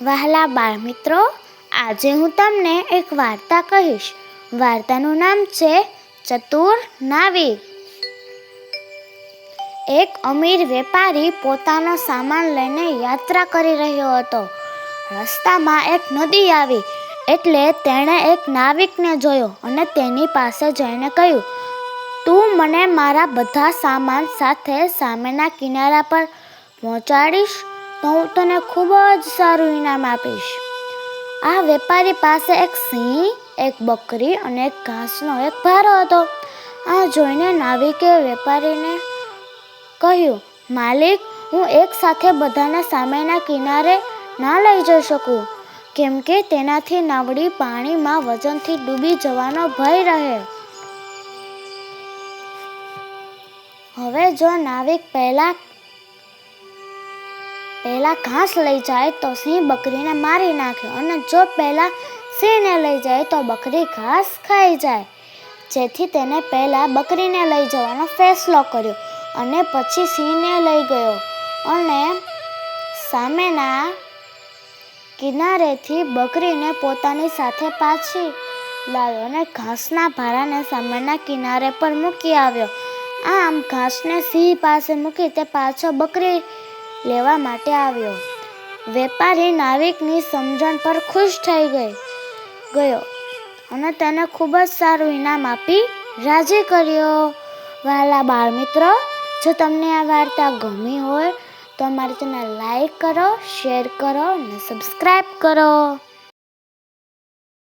વહાલા બાળમિત્રો, આજે હું તમને એક વાર્તા કહીશ. વાર્તાનું નામ છે ચતુર નાવિક. એક અમીર વેપારી પોતાનો સામાન લઈને યાત્રા કરી રહ્યો હતો. રસ્તામાં એક નદી આવી એટલે તેણે એક નાવિકને જોયો અને તેની પાસે જઈને કહ્યું, તું મને મારા બધા સામાન સાથે સામેના કિનારા પર પહોંચાડીશ તો હું તને ખૂબ જ સારું ઇનામ આપીશ. આ વેપારી પાસે એક સિંહ, એક બકરી અને એક ઘાસનો એક ભારો હતો. આ જોઈને નાવિકે વેપારીને કહ્યું, માલિક, હું એક સાથે બધાને સામેના કિનારે ના લઈ જઈ શકું, કેમ કે તેનાથી નાવડી પાણીમાં વજનથી ડૂબી જવાનો ભય રહે. હવે જો નાવિક પહેલા ઘાસ લઈ જાય તો સિંહ બકરીને મારી નાખે, અને જો પહેલા સિંહને લઈ જાય તો બકરી ઘાસ ખાઈ જાય. જેથી તેને પહેલા બકરીને લઈ જવાનો ફેસલો કર્યો અને પછી સિંહને લઈ ગયો અને સામેના કિનારેથી બકરીને પોતાની સાથે પાછી લાવ્યો અને ઘાસના ભારાને સામેના કિનારે પર મૂકી આવ્યો. આમ ઘાસને સિંહ પાસે મૂકી તે પાછો બકરી લેવા માટે આવ્યો. વેપારી નાવિકની સમજણ પર ખુશ થઈ ગયો અને તેને ખૂબ જ સારું ઇનામ આપી રાજી કર્યો. વહાલા બાળમિત્રો, જો તમને આ વાર્તા ગમી હોય તો અમારી ચેનલ લાઈક કરો, શેર કરો અને સબસ્ક્રાઈબ કરો.